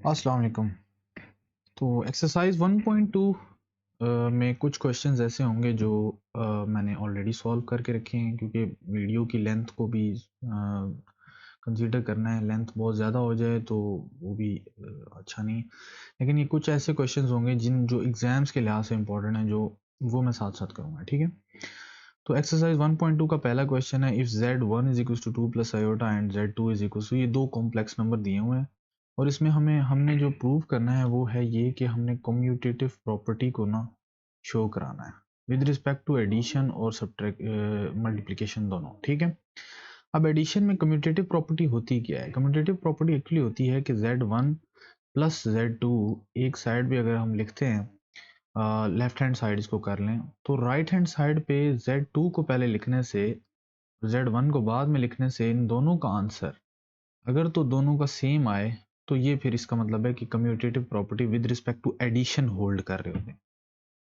अस्सलाम वालेकुम। तो एक्सरसाइज 1.2 में कुछ क्वेश्चंस ऐसे होंगे जो मैंने ऑलरेडी सॉल्व करके रखे हैं, क्योंकि वीडियो की लेंथ को भी कंसीडर करना है। लेंथ बहुत ज़्यादा हो जाए तो वो भी अच्छा नहीं। लेकिन ये कुछ ऐसे क्वेश्चंस होंगे जो एग्ज़ाम्स के लिहाज से इंपॉर्टेंट हैं, जो वो मैं साथ साथ करूँगा। ठीक है, तो एक्सरसाइज 1.2 का पहला क्वेश्चन है, if z1 is equal to 2 plus iota and z2 is equal to, ये दो कॉम्प्लेक्स नंबर दिए हुए हैं और इसमें हमने जो प्रूव करना है वो है ये कि हमने कम्यूटेटिव प्रॉपर्टी को ना शो कराना है विद रिस्पेक्ट टू एडिशन और सब्ट्रैक्ट मल्टीप्लिकेशन दोनों। ठीक है, अब एडिशन में कम्यूटेटिव प्रॉपर्टी होती क्या है? कम्यूटेटिव प्रॉपर्टी एक्चुअली होती है कि z1 प्लस z2, एक साइड भी अगर हम लिखते हैं लेफ्ट हैंड साइड इसको कर लें, तो राइट हैंड साइड पे z2 को पहले लिखने से, z1 को बाद में लिखने से, इन दोनों का आंसर अगर तो दोनों का सेम आए तो ये फिर इसका मतलब है कि commutative property with respect to addition hold कर रहे होते हैं।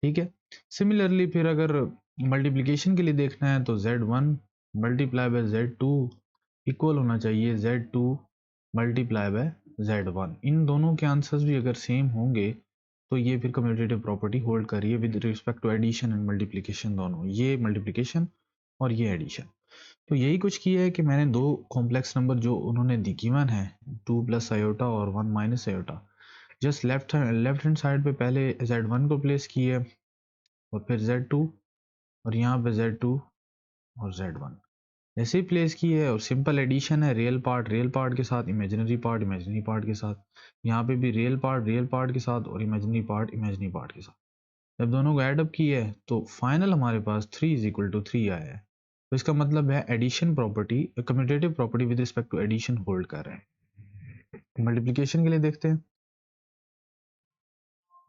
ठीक है, सिमिलरली फिर अगर मल्टीप्लिकेशन के लिए देखना है तो z1 multiply by z2 equal होना चाहिए z2 मल्टीप्लाई बाय z1। इन दोनों के आंसर्स भी अगर सेम होंगे तो ये फिर कम्यूटेटिव प्रॉपर्टी होल्ड कर रही है with respect to addition and multiplication दोनों, ये मल्टीप्लिकेशन और ये एडिशन। तो यही कुछ किया है कि मैंने दो कॉम्प्लेक्स नंबर जो उन्होंने गिवन है, 2 प्लस आयोटा और 1 minus iota, just left hand side पे पहले z1 को प्लेस किया और फिर z2 और यहाँ पे z2 और z1 ऐसे ही प्लेस की है। और सिंपल एडिशन है, रियल पार्ट के साथ, इमेजिनरी पार्ट के साथ। यहाँ पे भी रियल पार्ट के साथ और इमेजिनरी पार्ट के साथ। जब दोनों को ऐड अप किया है तो फाइनल हमारे पास 3 इज इक्वल टू 3 आया है। तो इसका मतलब है addition property, commutative property with respect to addition hold कर रहे हैं। मल्टीप्लिकेशन के लिए देखते हैं।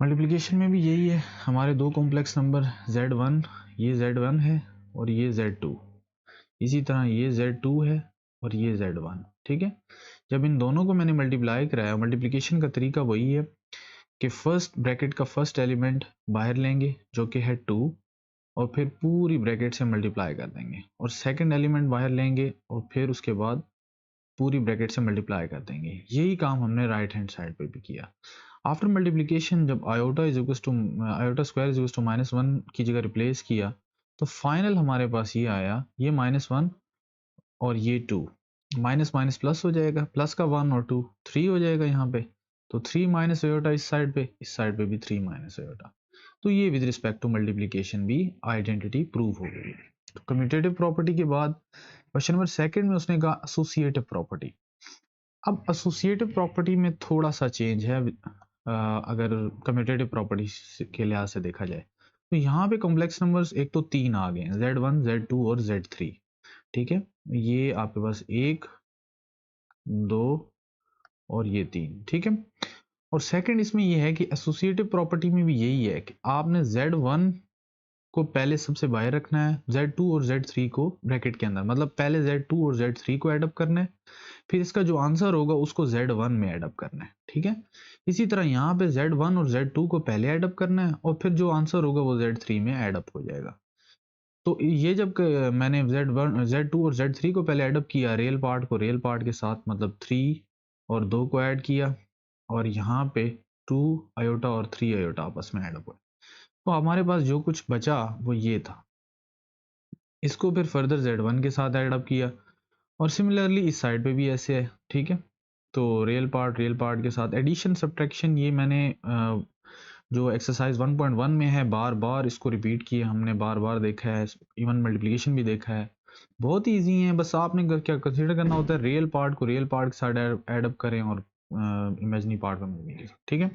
मल्टीप्लिकेशन में भी यही है, हमारे दो कॉम्प्लेक्स नंबर z1, ये z1 है और ये z2, इसी तरह ये z2 है और ये z1। ठीक है, जब इन दोनों को मैंने मल्टीप्लाई कराया, मल्टीप्लिकेशन का तरीका वही है कि फर्स्ट ब्रैकेट का फर्स्ट एलिमेंट बाहर लेंगे जो कि है 2 और फिर पूरी ब्रैकेट से मल्टीप्लाई कर देंगे, और सेकंड एलिमेंट बाहर लेंगे और फिर उसके बाद पूरी ब्रैकेट से मल्टीप्लाई कर देंगे। यही काम हमने राइट हैंड साइड पे भी किया। आफ्टर मल्टीप्लिकेशन जब iota is equal to iota square is equal to -1 की जगह रिप्लेस किया तो फाइनल हमारे पास ये आया, ये -1 और ये 2, माइनस माइनस प्लस हो जाएगा, प्लस का 1 और 2 3 हो जाएगा यहाँ पे। तो 3 माइनस आयोटा इस साइड पे भी 3 माइनस आयोटा। तो ये विद रिस्पेक्ट टू मल्टीप्लिकेशन भी आइडेंटिटी प्रूव हो गई। तो कम्यूटेटिव प्रॉपर्टी के बाद क्वेश्चन नंबर सेकंड में उसने कहा एसोसिएटिव प्रॉपर्टी। अब एसोसिएटिव प्रॉपर्टी में थोड़ा सा चेंज है अगर कम्यूटेटिव प्रॉपर्टी के लिहाज से देखा जाए तो यहाँ पे कॉम्प्लेक्स नंबर्स एक तो तीन आ गए हैं, z1 z2 और z3। ठीक है, ये आपके पास 1 2 और ये 3। ठीक है, और सेकंड इसमें ये है कि एसोसिएटिव प्रॉपर्टी में भी यही है कि आपने z1 को पहले सबसे बाहर रखना है, z2 और z3 को ब्रैकेट के अंदर, मतलब पहले z2 और z3 को ऐड अप करना है, फिर इसका जो आंसर होगा उसको z1 में ऐड अप करना है। ठीक है, इसी तरह यहाँ पे z1 और z2 को पहले ऐड अप करना है और फिर जो आंसर होगा वो z3 में ऐड अप हो जाएगा। तो ये जब मैंने z1 z2 और z3 को पहले ऐड अप किया, रियल पार्ट को रियल पार्ट के साथ, मतलब 3 और 2 को ऐड किया और यहाँ पे 2 आयोटा और 3 आयोटा आपस में ऐड अप हुए, तो हमारे पास जो कुछ बचा वो ये था। इसको फिर फर्दर z1 के साथ ऐड अप किया और सिमिलरली इस साइड पे भी ऐसे है। ठीक है, तो रियल पार्ट के साथ एडिशन सब्ट्रैक्शन, ये मैंने जो एक्सरसाइज 1.1 में है बार बार इसको रिपीट किया हमने, बार बार देखा है, इवन मल्टीप्लिकेशन भी देखा है। बहुत ईजी है, बस आपने क्या कंसीडर करना होता है, रियल पार्ट को रियल पार्ट के साथ ऐड अप करें और इमेजिनरी पार्ट को इमेजिनरी के साथ। ठीक है,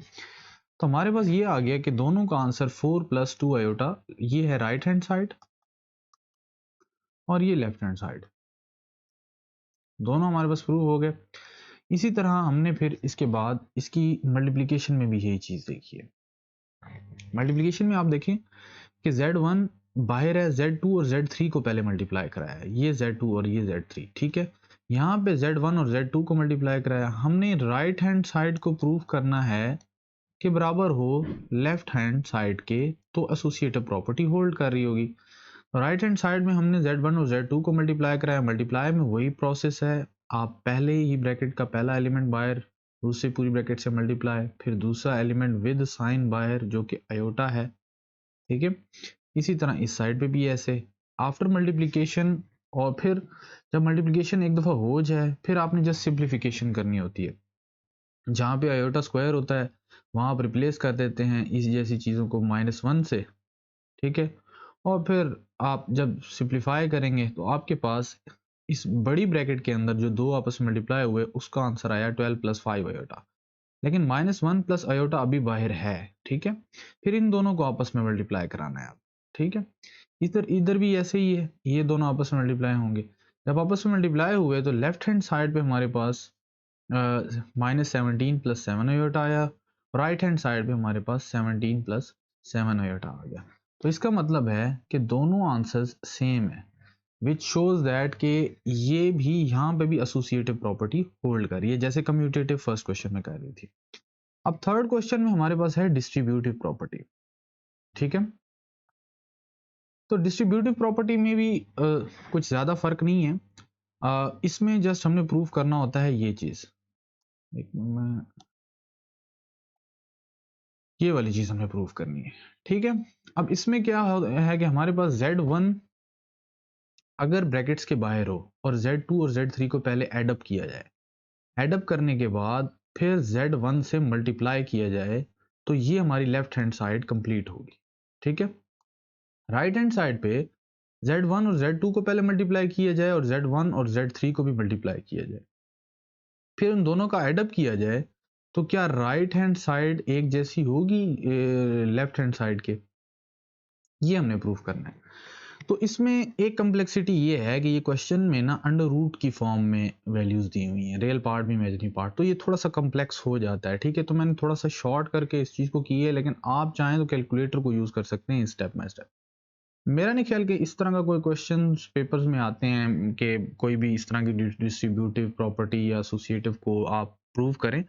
तो हमारे पास ये आ गया कि दोनों का आंसर 4 + 2 आयोटा, ये है राइट हैंड साइड और ये लेफ्ट हैंड साइड, दोनों हमारे पास प्रूव हो गए। इसी तरह हमने फिर इसके बाद इसकी मल्टीप्लिकेशन में भी यही चीज देखी है। मल्टीप्लिकेशन में आप देखें कि z1 बाहर है, z2 और z3 को पहले मल्टीप्लाई कराया है, ये z2 और ये z3। ठीक है, यहाँ पे z1 और z2 को मल्टीप्लाई कराया, हमने राइट हैंड साइड को प्रूव करना है कि बराबर हो लेफ्ट हैंड साइड के, तो एसोसिएटिव प्रॉपर्टी होल्ड कर रही होगी। राइट हैंड साइड में हमने z1 और z2 को मल्टीप्लाई कराया, मल्टीप्लाई में वही प्रोसेस है, आप पहले ही ब्रैकेट का पहला एलिमेंट बाहर दूसरी पूरी ब्रैकेट से मल्टीप्लाई, फिर दूसरा एलिमेंट विद साइन बाहर जो कि आयोटा है, ठीक है। इसी तरह इस साइड पे भी ऐसे आफ्टर मल्टीप्लिकेशन, और फिर जब मल्टीप्लिकेशन एक दफ़ा हो जाए फिर आपने जस्ट सिंप्लीफिकेशन करनी होती है। जहाँ पे आयोटा स्क्वायर होता है वहाँ आप रिप्लेस कर देते हैं इस जैसी चीज़ों को -1 से, ठीक है। और फिर आप जब सिंप्लीफाई करेंगे तो आपके पास इस बड़ी ब्रैकेट के अंदर जो दो आपस में मल्टीप्लाई हुए उसका आंसर आया 12 + 5 आयोटा, लेकिन -1 + आयोटा अभी बाहर है, ठीक है। फिर इन दोनों को आपस में मल्टीप्लाई कराना है आप, ठीक है। इधर इधर भी ऐसे ही है, ये दोनों आपस में मल्टीप्लाई होंगे। जब आपस में मल्टीप्लाई हुए तो लेफ्ट हैंड साइड पे हमारे पास -17 + 7 आयोटा आया, राइट हैंड साइड पे हमारे पास 17 + 7 आयोटा आ गया। तो इसका मतलब है कि दोनों आंसर्स सेम है, विच शोज दैट कि ये भी यहाँ पे भी एसोसिएटिव प्रॉपर्टी होल्ड कर रही है, जैसे कम्यूटेटिव फर्स्ट क्वेश्चन में कर रही थी। अब थर्ड क्वेश्चन में हमारे पास है डिस्ट्रीब्यूटिव प्रॉपर्टी, ठीक है। तो डिस्ट्रीब्यूटिव प्रॉपर्टी में भी कुछ ज्यादा फर्क नहीं है। इसमें जस्ट हमने प्रूव करना होता है ये चीज, एक मिनट, ये वाली चीज हमें प्रूव करनी है, ठीक है। अब इसमें क्या है कि हमारे पास Z1 अगर ब्रैकेट्स के बाहर हो और Z2 और Z3 को पहले एडअप किया जाए, एडअप करने के बाद फिर Z1 से मल्टीप्लाई किया जाए, तो ये हमारी लेफ्ट हैंड साइड कंप्लीट होगी, ठीक है। राइट हैंड साइड पे Z1 और Z2 को पहले मल्टीप्लाई किया जाए और Z1 और Z3 को भी मल्टीप्लाई किया जाए, फिर उन दोनों का एडअप किया जाए, तो क्या राइट हैंड साइड एक जैसी होगी लेफ्ट हैंड साइड के, ये हमने प्रूफ करना है। तो इसमें एक कम्प्लेक्सिटी ये है कि ये क्वेश्चन में ना अंडर रूट की फॉर्म में वैल्यूज दी हुई हैं, रियल पार्ट भी इमेजिनरी पार्ट, तो ये थोड़ा सा कम्प्लेक्स हो जाता है, ठीक है। तो मैंने थोड़ा सा शॉर्ट करके इस चीज़ को की है, लेकिन आप चाहें तो कैलकुलेटर को यूज़ कर सकते हैं स्टेप बाय स्टेप। मेरा नहीं ख्याल कि इस तरह का कोई क्वेश्चन पेपर्स में आते हैं कि कोई भी इस तरह की डिस्ट्रीब्यूटिव प्रॉपर्टी या एसोसिएटिव को आप प्रूव करें,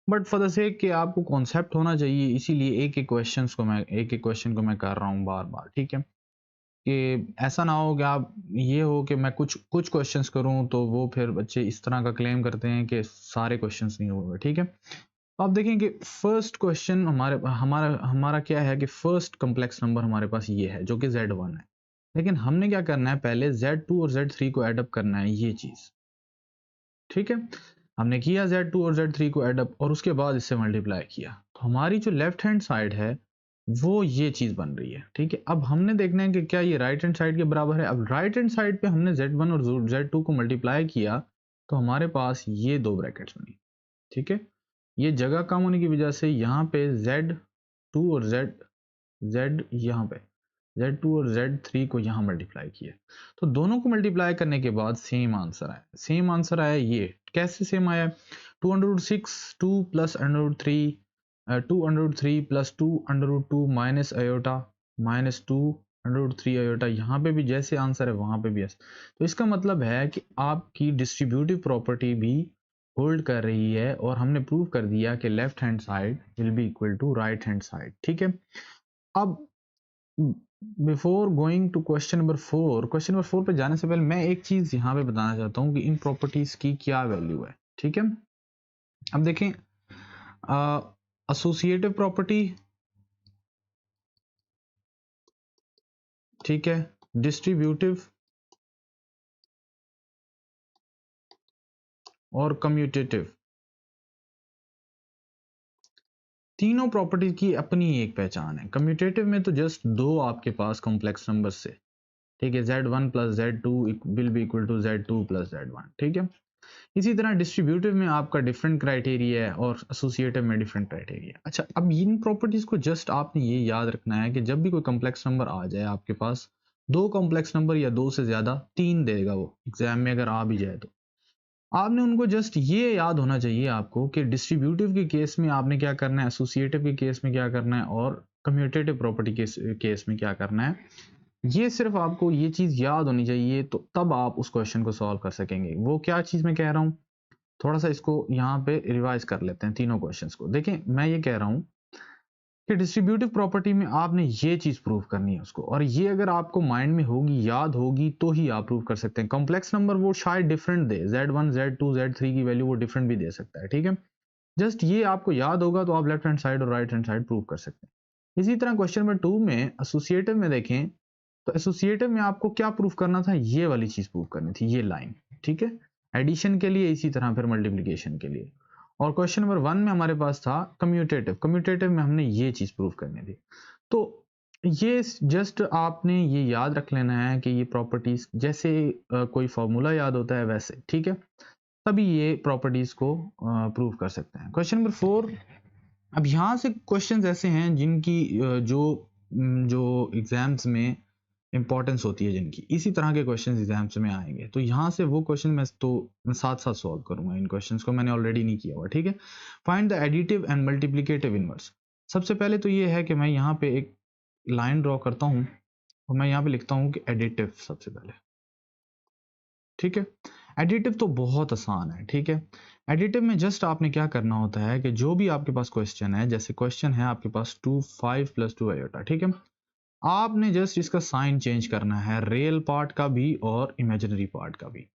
बट फॉर द सेक कि आपको कॉन्सेप्ट होना चाहिए, इसीलिए एक एक क्वेश्चन को मैं कर रहा हूँ बार बार, ठीक है। कि ऐसा ना हो कि आप ये हो कि मैं कुछ कुछ क्वेश्चंस करूं तो वो फिर बच्चे इस तरह का क्लेम करते हैं कि सारे क्वेश्चंस नहीं होंगे, ठीक है। तो आप देखें कि फर्स्ट क्वेश्चन हमारे हमारा हमारा क्या है कि फर्स्ट कॉम्प्लेक्स नंबर हमारे पास ये है जो कि Z1 है, लेकिन हमने क्या करना है, पहले Z2 और Z3 को एडअप करना है, ये चीज, ठीक है। हमने किया Z2 और Z3 को एडअप और उसके बाद इससे मल्टीप्लाई किया, तो हमारी जो लेफ्ट हैंड साइड है वो ये चीज बन रही है, ठीक है। अब हमने देखना है कि क्या ये राइट हैंड साइड के बराबर है। अब राइट हैंड साइड पे हमने Z1 और Z2 को मल्टीप्लाई किया तो हमारे पास ये दो ब्रैकेट्स बनी, ठीक है। ये जगह कम होने की वजह से यहाँ पे Z2 और Z यहाँ पे Z2 और Z3 को यहाँ मल्टीप्लाई किया, तो दोनों को मल्टीप्लाई करने के बाद सेम आंसर आया। सेम आंसर आया, ये कैसे सेम आया, 2√6 2 + √3 2√3 + 2√2 माइनस आयोटा -2√3 आयोटा, यहाँ पे भी जैसे आंसर है वहां पे भी ऐसे। तो इसका मतलब है कि आपकी डिस्ट्रीब्यूटिव प्रॉपर्टी भी होल्ड कर रही है, और हमने प्रूव कर दिया कि left hand side will be equal to right hand side, ठीक है। अब before going to question number 4 पे जाने से पहले मैं एक चीज यहाँ पे बताना चाहता हूँ कि इन प्रॉपर्टीज की क्या वैल्यू है, ठीक है। अब देखें, एसोसिएटिव प्रॉपर्टी, ठीक है, डिस्ट्रीब्यूटिव और कम्यूटेटिव, तीनों प्रॉपर्टीज की अपनी एक पहचान है। कम्यूटेटिव में तो जस्ट दो आपके पास कॉम्प्लेक्स नंबर से, ठीक है, Z1 + Z2 will be equal to Z2 + Z1, ठीक है। इसी तरह डिस्ट्रीब्यूटिव में आपका डिफरेंट क्राइटेरिया है और एसोसिएटिव में डिफरेंट क्राइटेरिया। अच्छा, अब इन प्रॉपर्टीज को जस्ट आपने ये याद रखना है कि जब भी कोई कॉम्प्लेक्स नंबर आ जाए आपके पास, दो कॉम्प्लेक्स नंबर या दो से ज्यादा, तीन देगा वो एग्जाम में अगर आ भी जाए, तो आपने उनको जस्ट ये याद होना चाहिए आपको कि डिस्ट्रीब्यूटिव के केस में आपने क्या करना है, एसोसिएटिव के केस में क्या करना है, और कम्यूटेटिव प्रॉपर्टी के केस में क्या करना है। ये सिर्फ आपको ये चीज याद होनी चाहिए, तो तब आप उस क्वेश्चन को सॉल्व कर सकेंगे। वो क्या चीज मैं कह रहा हूँ, थोड़ा सा इसको यहाँ पे रिवाइज कर लेते हैं तीनों क्वेश्चंस को। देखें, मैं ये कह रहा हूँ कि डिस्ट्रीब्यूटिव प्रॉपर्टी में आपने ये चीज प्रूव करनी है उसको, और ये अगर आपको माइंड में होगी, याद होगी, तो ही आप प्रूव कर सकते हैं। कॉम्प्लेक्स नंबर वो शायद डिफरेंट दे, Z1 Z2 Z3 की वैल्यू वो डिफरेंट भी दे सकता है, ठीक है। जस्ट ये आपको याद होगा तो आप लेफ्ट हैंड साइड और राइट हैंड साइड प्रूव कर सकते हैं। इसी तरह क्वेश्चन नंबर 2 में एसोसिएटिव में देखें तो एसोसिएटिव में आपको क्या प्रूफ करना था, ये वाली चीज प्रूफ करनी थी, ये लाइन, ठीक है, एडिशन के लिए, इसी तरह फिर मल्टीप्लिकेशन के लिए। और क्वेश्चन नंबर 1 में हमारे पास था कम्यूटेटिव, कम्यूटेटिव में हमने ये चीज प्रूफ करनी थी। तो ये जस्ट आपने ये याद रख लेना है कि ये प्रॉपर्टीज जैसे कोई फॉर्मूला याद होता है वैसे, ठीक है, तभी ये प्रॉपर्टीज को प्रूव कर सकते हैं। क्वेश्चन नंबर 4, अब यहाँ से क्वेश्चंस ऐसे हैं जिनकी जो एग्जाम्स में इंपॉर्टेंस होती है, जिनकी इसी तरह के क्वेश्चंस एग्जाम्स में आएंगे, तो यहाँ से वो क्वेश्चन मैं साथ साथ सॉल्व करूंगा। इन क्वेश्चंस को मैंने ऑलरेडी नहीं किया हुआ, ठीक है। Find the additive and multiplicative inverse. सबसे पहले तो ये है कि मैं यहाँ पे एक लाइन ड्रॉ करता हूँ और मैं यहाँ पे लिखता हूँ कि एडिटिव सबसे पहले, ठीक है। एडिटिव तो बहुत आसान है, ठीक है। एडिटिव में जस्ट आपने क्या करना होता है कि जो भी आपके पास क्वेश्चन है, जैसे क्वेश्चन है आपके पास 2 5 + 2 आयोटा, ठीक है, आपने जस्ट इसका साइन चेंज करना है, रियल पार्ट का भी और इमेजिनरी पार्ट का भी।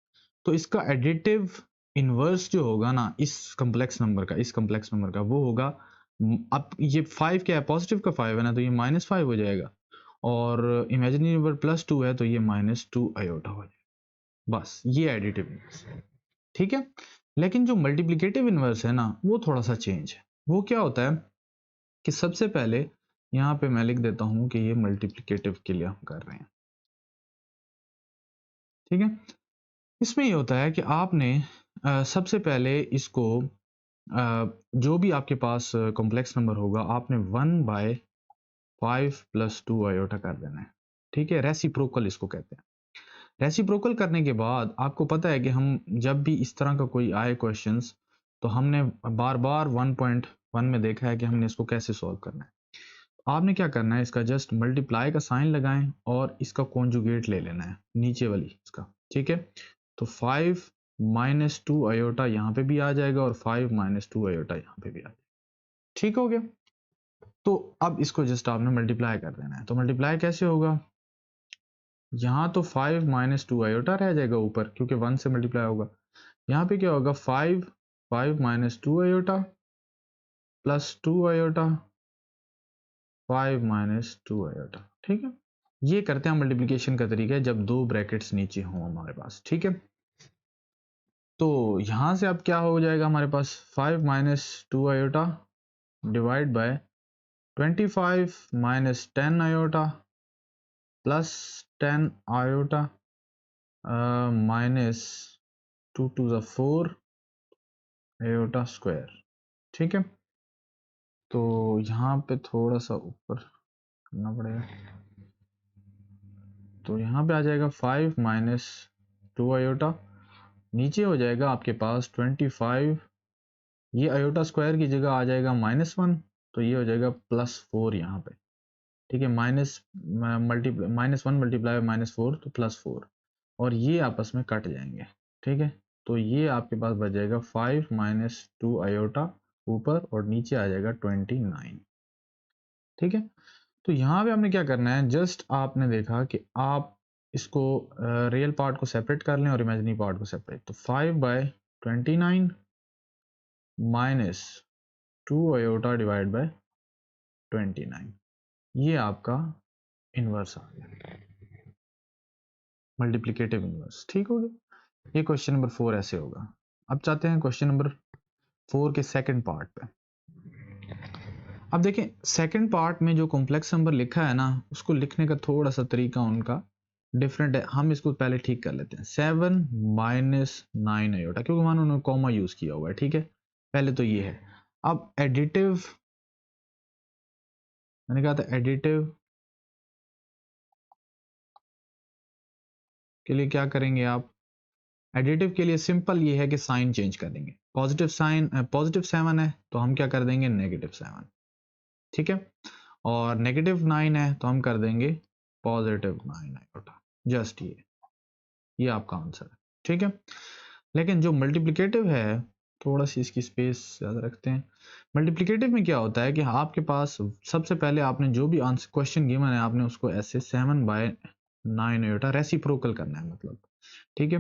तो इसका एडिटिव इनवर्स जो होगा ना इस कॉम्प्लेक्स नंबर का, इस कॉम्प्लेक्स नंबर का, वो होगा, अब ये 5 क्या है, पॉजिटिव का 5 है ना, तो ये -5 हो जाएगा, और इमेजिनरी नंबर +2 है तो ये -2 आयोटा हो जाएगा। बस ये एडिटिव इनवर्स, ठीक है। लेकिन जो मल्टीप्लिकेटिव इनवर्स है ना, वो थोड़ा सा चेंज है। वो क्या होता है कि सबसे पहले यहाँ पे मैं लिख देता हूं कि ये मल्टीप्लिकेटिव के लिए हम कर रहे हैं, ठीक है। इसमें ये होता है कि आपने सबसे पहले इसको जो भी आपके पास कॉम्प्लेक्स नंबर होगा, आपने 1/5 + 2 आयोटा कर देना है, ठीक है। रेसिप्रोकल इसको कहते हैं। रेसिप्रोकल करने के बाद आपको पता है कि हम जब भी इस तरह का कोई आए क्वेश्चंस, तो हमने बार बार 1.1 में देखा है कि हमने इसको कैसे सॉल्व करना है। आपने क्या करना है, इसका जस्ट मल्टीप्लाई का साइन लगाएं और इसका कॉन्जुगेट ले लेना है नीचे वाली इसका, ठीक है। तो 5 - 2 आयोटा यहाँ पे भी आ जाएगा और 5 - 2 आयोटा यहाँ पे भी आ जाएगा, ठीक हो गया। तो अब इसको जस्ट आपने मल्टीप्लाई कर देना है। तो मल्टीप्लाई कैसे होगा, यहाँ तो 5 - 2 आयोटा रह जाएगा ऊपर, क्योंकि 1 से मल्टीप्लाई होगा। यहाँ पे क्या होगा, 5 - 2 आयोटा + 2 आयोटा 5 - 2 आयोटा, ठीक है। ये करते हैं मल्टीप्लिकेशन का तरीका है जब दो ब्रैकेट्स नीचे हों हमारे पास, ठीक है। तो यहां से अब क्या हो जाएगा हमारे पास, 5 - 2 iota divide bye 25 - 10 iota plus 10 iota minus 2 to the 4 iota square, ठीक है। तो यहाँ पे थोड़ा सा ऊपर करना पड़ेगा, तो यहाँ पे आ जाएगा 5 - 2 आयोटा, नीचे हो जाएगा आपके पास 25, ये आयोटा स्क्वायर की जगह आ जाएगा -1, तो ये हो जाएगा +4 यहाँ पे, ठीक है। -1 मल्टीप्लाई -4 तो +4, और ये आपस में कट जाएंगे, ठीक है। तो ये आपके पास बच जाएगा 5 - 2 आयोटा ऊपर, और नीचे आ जाएगा 29, ठीक है। तो यहाँ पे आपने क्या करना है, जस्ट आपने देखा कि आप इसको रियल पार्ट को सेपरेट कर लें और इमेजिनरी पार्ट को सेपरेट, तो 5/29 माइनस 2 आयोटा डिवाइड बाय 29, ये आपका इनवर्स आ गया, मल्टीप्लिकेटिव इनवर्स, ठीक हो गया। ये क्वेश्चन नंबर 4 ऐसे होगा। अब चाहते हैं क्वेश्चन नंबर 4 के सेकंड पार्ट पे। अब देखें सेकंड पार्ट में जो कॉम्प्लेक्स नंबर लिखा है ना, उसको लिखने का थोड़ा सा तरीका उनका डिफरेंट है। हम इसको पहले ठीक कर लेते हैं, 7 - 9 आयोटा, क्योंकि मान उन्होंने कॉमा यूज किया हुआ है, ठीक है। पहले तो ये है। अब एडिटिव, मैंने कहा था एडिटिव के लिए क्या करेंगे आप, एडिटिव के लिए सिंपल ये है कि साइन चेंज कर देंगे। पॉजिटिव साइन, पॉजिटिव 7 है तो हम क्या कर देंगे, -7, ठीक है। और -9 है तो हम कर देंगे +9 आयोटा, जस्ट ये आपका आंसर है, ठीक है। लेकिन जो मल्टीप्लिकेटिव है, थोड़ा सी इसकी स्पेस ज़्यादा रखते हैं। मल्टीप्लिकेटिव में क्या होता है कि आपके पास सबसे पहले आपने जो भी आंसर क्वेश्चन गिवन है, आपने उसको ऐसे 7/9 आयोटा रेसिप्रोकल करना है, मतलब, ठीक है।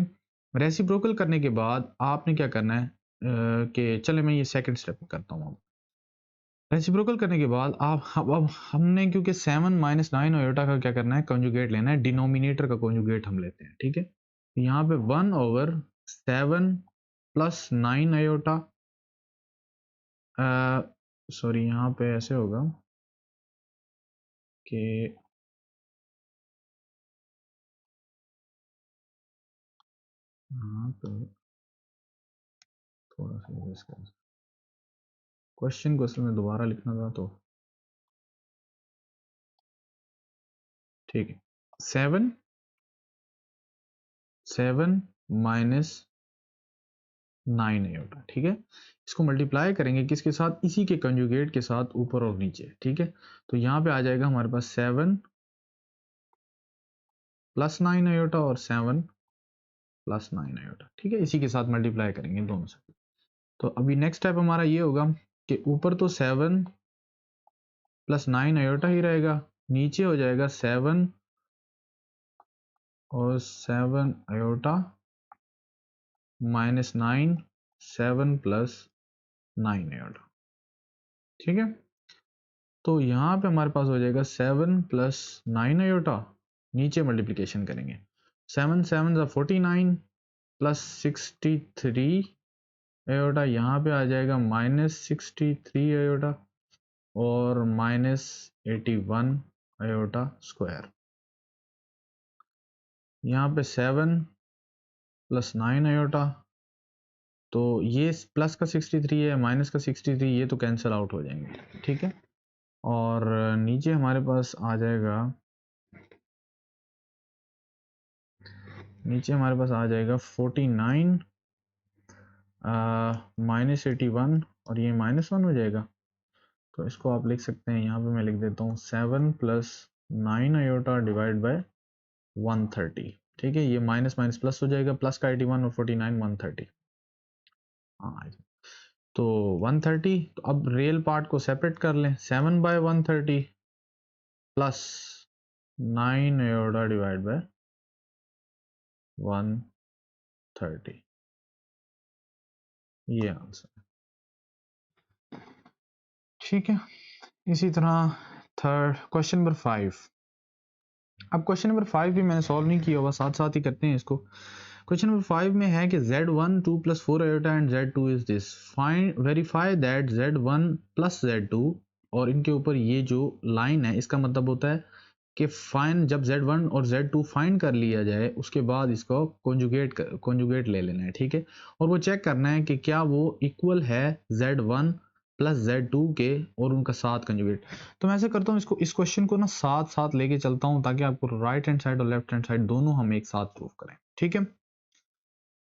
रेसिप्रोकल करने के बाद आपने क्या करना है, कि चले मैं ये सेकंड स्टेप करता हूँ। अब रेसिप्रोकल करने के बाद आप अब हमने क्योंकि 7 माइनस 9 आयोटा का क्या करना है, कंजुगेट लेना है, डिनोमिनेटर का कंजुगेट हम लेते हैं, ठीक है। यहाँ पे 1/7 प्लस 9 आयोटा, सॉरी यहाँ पे ऐसे होगा कि यहाँ पे थोड़ा सा इसका क्वेश्चन को असल में दोबारा लिखना था तो ठीक है। 7 माइनस 9 आयोटा, ठीक है। इसको मल्टीप्लाई करेंगे किसके साथ, इसी के कंजुगेट के साथ, ऊपर और नीचे, ठीक है। तो यहाँ पे आ जाएगा हमारे पास 7 प्लस 9 आयोटा और 7 प्लस 9 आयोटा, ठीक है। इसी के साथ मल्टीप्लाई करेंगे दोनों से। तो अभी नेक्स्ट स्टेप हमारा ये होगा कि ऊपर तो 7 प्लस 9 आयोटा ही रहेगा, नीचे हो जाएगा 7 और 7 आयोटा माइनस 9, 7 प्लस 9 आयोटा, ठीक है। तो यहाँ पे हमारे पास हो जाएगा 7 प्लस 9 आयोटा, नीचे मल्टीप्लिकेशन करेंगे, 7 7 49 प्लस 63 आयोटा, यहाँ पे आ जाएगा माइनस 63 आयोटा और माइनस 81 आयोटा स्क्वायर। यहाँ पे 7 प्लस 9 आयोटा, तो ये प्लस का 63 है, माइनस का 63, ये तो कैंसिल आउट हो जाएंगे, ठीक है। और नीचे हमारे पास आ जाएगा, नीचे हमारे पास आ जाएगा 49 माइनस 81 और ये -1 हो जाएगा। तो इसको आप लिख सकते हैं, यहाँ पे मैं लिख देता हूँ 7 प्लस 9 आयोटा डिवाइड बाय 130, ठीक है। ये माइनस माइनस प्लस हो जाएगा, प्लस का 81 और 49 130, हाँ। तो 130, तो अब रियल पार्ट को सेपरेट कर लें, 7 by 130 plus 9 iota divide by 130, ये आंसर, ठीक है। इसी तरह थर्ड क्वेश्चन नंबर 5। अब क्वेश्चन नंबर 5 भी मैंने सॉल्व नहीं किया हुआ, साथ साथ ही करते हैं इसको। क्वेश्चन नंबर 5 में है कि z1 2 plus 4 iota and z2 is this, find verify that z1 plus z2, और इनके ऊपर ये जो लाइन है इसका मतलब होता है कि फाइन, जब z1 और z2 फाइंड कर लिया जाए उसके बाद इसको कॉन्जुगेट ले लेना है, ठीक है। और वो चेक करना है कि क्या वो इक्वल है z1 प्लस z2 के और उनका साथ कंजुगेट। तो मैं ऐसा करता हूँ, इसको इस क्वेश्चन को ना साथ साथ लेके चलता हूँ ताकि आपको राइट हैंड साइड और लेफ्ट हैंड साइड दोनों हम एक साथ प्रूव करें, ठीक है।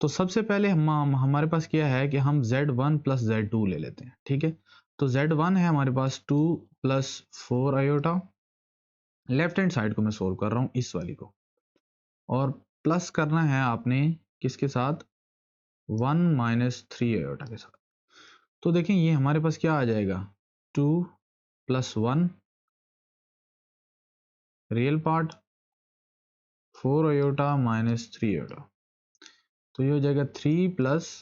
तो सबसे पहले हमारे पास क्या है कि हम z1 प्लस z2 ले लेते हैं, ठीक है। तो z1 है हमारे पास 2 plus 4 iota, left hand side को मैं सोल्व कर रहा हूँ इस वाली को, और प्लस करना है आपने किसके साथ, 1 माइनस 3 आयोटा के साथ। तो देखें ये हमारे पास क्या आ जाएगा, 2 plus 1 real part, 4 iota minus 3 iota, तो ये हो जाएगा 3 प्लस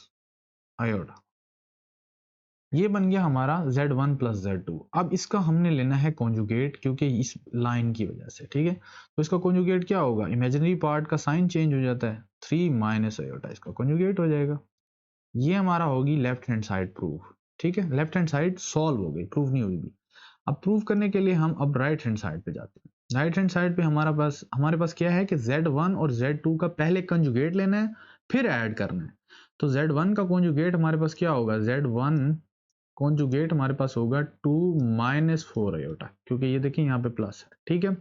आयोटा। ये बन गया हमारा z1 प्लस z2। अब इसका हमने लेना है कॉन्जुगेट, क्योंकि इस लाइन की वजह से, ठीक है। तो इसका कॉन्जुगेट क्या होगा, इमेजिनरी पार्ट का साइन चेंज हो जाता है, 3 माइनस आयोटा इसका कॉन्जुगेट हो जाएगा। ये हमारा होगी लेफ्ट हैंड साइड प्रूफ, ठीक है। लेफ्ट हैंड साइड सॉल्व हो गई, प्रूफ नहीं होगी। अब प्रूफ करने के लिए हम अब राइट हैंड साइड पे जाते हैं। राइट हैंड साइड पे हमारे पास क्या है कि z1 और z2 का पहले कंजुगेट लेना है, फिर ऐड करना है। तो z1 का कंजुगेट हमारे पास क्या होगा, z1 कॉन्जुगेट हमारे पास होगा 2 माइनस 4 आयोटा, क्योंकि ये देखिए यहाँ पे प्लस है, ठीक है।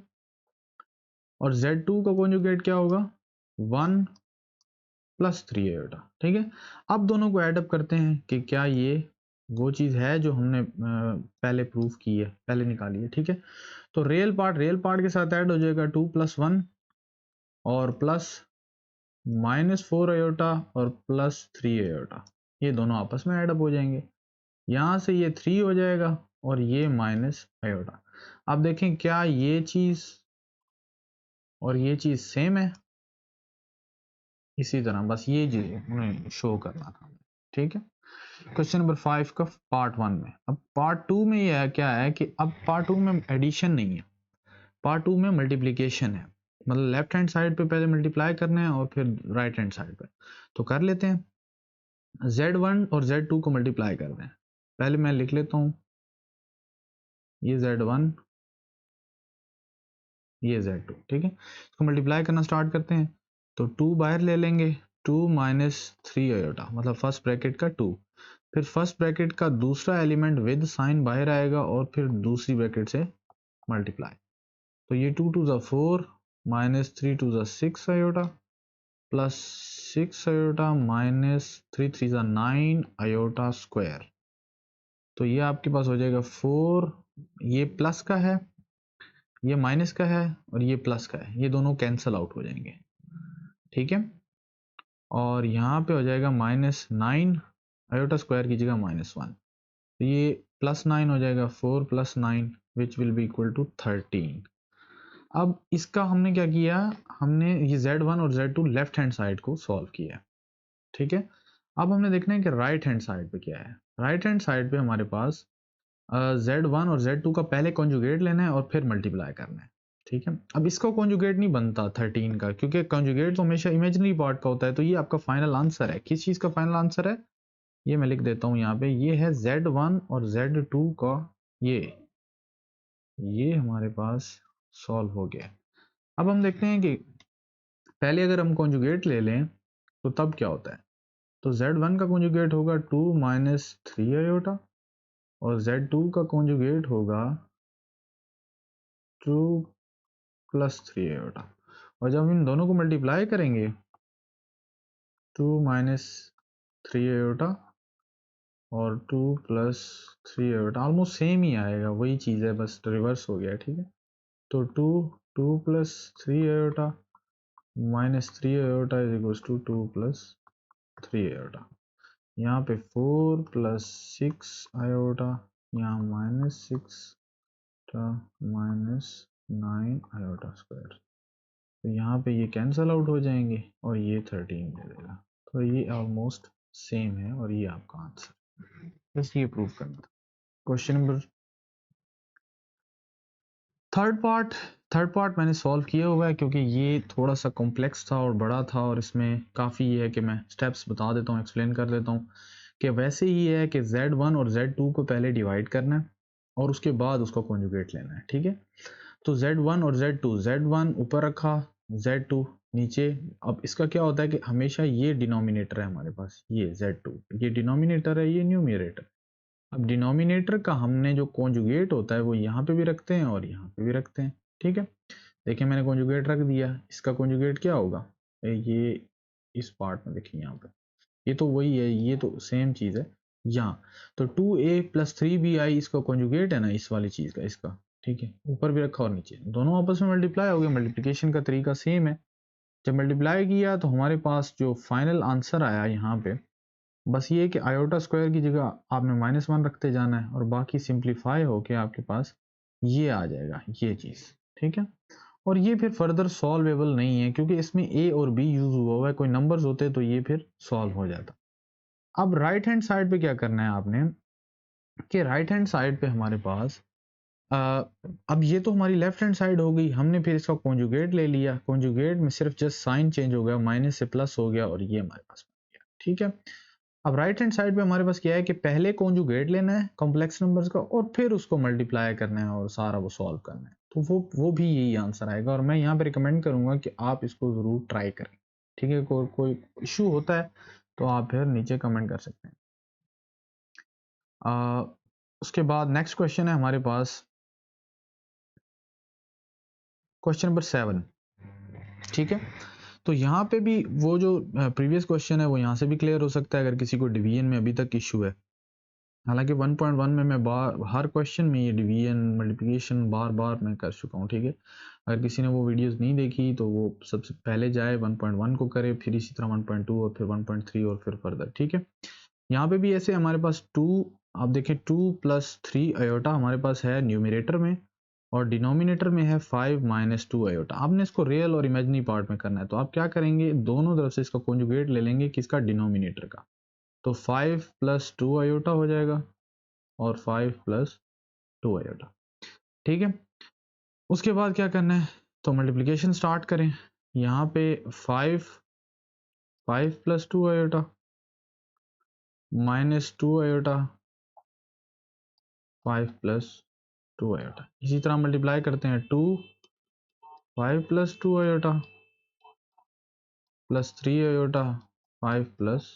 और Z2 का कॉन्जुगेट क्या होगा, 1 प्लस 3 आयोटा, ठीक है। अब दोनों को ऐड अप करते हैं कि क्या ये वो चीज़ है जो हमने पहले प्रूफ की है, पहले निकाली है, ठीक है। तो रियल पार्ट के साथ ऐड हो जाएगा 2 प्लस 1 और प्लस माइनस 4 आयोटा और प्लस 3 आयोटा, ये दोनों आपस में ऐड अप हो जाएंगे। यहाँ से ये 3 हो जाएगा और ये माइनस आयोटा। अब देखें क्या ये चीज और ये चीज सेम है, इसी तरह बस ये चीज उन्हें शो करना था, ठीक है। क्वेश्चन नंबर 5 का पार्ट 1 में। अब पार्ट 2 में यह क्या है कि अब पार्ट 2 में एडिशन नहीं है, पार्ट 2 में मल्टीप्लिकेशन है। मतलब लेफ्ट हैंड साइड पे पहले मल्टीप्लाई करना है और फिर राइट हैंड साइड पे। तो कर लेते हैं, Z1 और Z2 को मल्टीप्लाई कर दें। पहले मैं लिख लेता हूँ, ये Z1, ये Z2, ठीक है। इसको मल्टीप्लाई करना स्टार्ट करते हैं। तो 2 बाहर ले लेंगे, 2 माइनस 3 आयोटा, मतलब फर्स्ट ब्रैकेट का 2, फिर फर्स्ट ब्रैकेट का दूसरा एलिमेंट विद साइन बाहर आएगा और फिर दूसरी ब्रैकेट से मल्टीप्लाई। तो ये 2 टू ज़ा 4 माइनस 3 टू ज़ा 6 आयोटा प्लस 6 आयोटा माइनस 3 3 ज़ा 9 आयोटा स्क्वायर। तो ये आपके पास हो जाएगा 4, ये प्लस का है, ये माइनस का है और ये प्लस का है, ये दोनों कैंसल आउट हो जाएंगे, ठीक है। और यहाँ पे हो जाएगा माइनस 9 आयोटा स्क्वायर की जगह -1, तो ये +9 हो जाएगा, 4 + 9 which will be equal to 13। अब इसका हमने क्या किया, हमने ये Z1 और Z2 लेफ्ट हैंड साइड को सॉल्व किया, ठीक है। अब हमने देखना है कि राइट हैंड साइड पे क्या है। राइट हैंड साइड पे हमारे पास Z1 और Z2 का पहले कॉन्जुगेट लेना है और फिर मल्टीप्लाई करना है, ठीक है। अब इसका कॉन्जुगेट नहीं बनता 13 का, क्योंकि कॉन्जुगेट तो हमेशा इमेजिनरी पार्ट का होता है। तो ये आपका फाइनल आंसर है। किस चीज़ का फाइनल आंसर है, ये मैं लिख देता हूँ यहाँ पे, ये है Z1 और Z2 का, ये हमारे पास सॉल्व हो गया। अब हम देखते हैं कि पहले अगर हम कॉन्जुगेट ले लें तो तब क्या होता है। तो Z1 का कॉन्जुगेट होगा 2 माइनस 3 आयोटा और Z2 का कॉन्जुगेट होगा 2 प्लस 3 आयोटा। और जब इन दोनों को मल्टीप्लाई करेंगे 2 माइनस 3 आयोटा और 2 प्लस 3 आयोटा, ऑलमोस्ट सेम ही आएगा, वही चीज़ है, बस रिवर्स हो गया, ठीक है। तो 2 plus 3 iota minus 3 iota is equal to 2 plus 3 iota. यहाँ पे 4 प्लस 6 आयोटा, यहाँ -6 माइनस 9 आयोटा स्क्वायर। तो यहाँ पे ये कैंसल आउट हो जाएंगे और ये 13 दे देगा। तो ये ऑलमोस्ट सेम है और ये आपका आंसर, बस ये प्रूव करना था। क्वेश्चन नंबर थर्ड पार्ट मैंने सॉल्व किया हुआ है, क्योंकि ये थोड़ा सा कॉम्प्लेक्स था और बड़ा था और इसमें काफ़ी ये है कि मैं स्टेप्स बता देता हूँ, एक्सप्लेन कर देता हूँ कि वैसे ही है कि Z1 और Z2 को पहले डिवाइड करना है और उसके बाद उसका कॉन्जुगेट लेना है, ठीक है। तो Z1 और Z2, Z1 ऊपर रखा, Z2 नीचे। अब इसका क्या होता है कि हमेशा ये डिनोमिनेटर है हमारे पास, ये Z2, ये डिनोमिनेटर है, ये न्यूमरेटर। अब डिनोमिनेटर का हमने जो कॉन्जुगेट होता है वो यहाँ पे भी रखते हैं और यहाँ पे भी रखते हैं, ठीक है। देखिए मैंने कॉन्जुगेट रख दिया, इसका कॉन्जुगेट क्या होगा, ये इस पार्ट में देखिए यहाँ पे, ये तो वही है, ये तो सेम चीज़ है यहाँ। तो 2a + 3bi इसका कॉन्जुगेट है ना, इस वाली चीज़ का, इसका, ठीक है। ऊपर भी रखा और नीचे, दोनों आपस में मल्टीप्लाई हो गए, मल्टीप्लिकेशन का तरीका सेम है। जब मल्टीप्लाई किया तो हमारे पास जो फाइनल आंसर आया यहाँ पे, बस ये कि आयोटा स्क्वायर की जगह आपने -1 रखते जाना है और बाकी सिंप्लीफाई होके आपके पास ये आ जाएगा, ये चीज़, ठीक है। और ये फिर फर्दर सॉल्वेबल नहीं है, क्योंकि इसमें a और b यूज हुआ है, कोई नंबर्स होते तो ये फिर सॉल्व हो जाता। अब राइट हैंड साइड पे क्या करना है आपने, कि राइट हैंड साइड पे हमारे पास अब ये तो हमारी लेफ्ट हैंड साइड हो गई, हमने फिर इसका कॉन्जुगेट ले लिया, कॉन्जुगेट में सिर्फ जस्ट साइन चेंज हो गया, माइनस से प्लस हो गया और ये हमारे पास बन गया, ठीक है। अब राइट हैंड साइड पे हमारे पास क्या है कि पहले कॉन्जुगेट लेना है कॉम्प्लेक्स नंबर्स का और फिर उसको मल्टीप्लाई करना है और सारा वो सॉल्व करना है। तो वो भी यही आंसर आएगा और मैं यहाँ पे रिकमेंड करूंगा कि आप इसको ज़रूर ट्राई करें, ठीक है। कोई इशू होता है तो आप फिर नीचे कमेंट कर सकते हैं। उसके बाद नेक्स्ट क्वेश्चन है हमारे पास, क्वेश्चन नंबर 7, ठीक है। तो यहाँ पे भी वो जो प्रीवियस क्वेश्चन है वो यहाँ से भी क्लियर हो सकता है अगर किसी को डिवीजन में अभी तक इशू है। हालांकि 1.1 में मैं हर क्वेश्चन में ये डिवीजन मल्टीप्लिकेशन बार बार मैं कर चुका हूँ, ठीक है। अगर किसी ने वो वीडियोस नहीं देखी तो वो सबसे पहले जाए 1.1 को करे, फिर इसी तरह 1.2 और फिर 1.3 और फिर फर्दर, ठीक है। यहाँ पे भी ऐसे हमारे पास 2, आप देखें 2 + 3 आयोटा हमारे पास है न्यूमरेटर में और डिनोमिनेटर में है 5 - 2 आयोटा। आपने इसको रियल और इमेजिनरी पार्ट में करना है, तो आप क्या करेंगे, दोनों तरफ से इसका कॉन्जुगेट ले लेंगे, किसका, डिनोमिनेटर का। तो 5 प्लस 2 आयोटा हो जाएगा और 5 प्लस 2 आयोटा। ठीक है, उसके बाद क्या करना है, तो मल्टीप्लिकेशन स्टार्ट करें। यहाँ पे 5 plus 2 iota minus 2 iota 5 plus 2 iota. इसी तरह मल्टीप्लाई करते हैं 2 5 plus 2 iota plus 3 iota 5 plus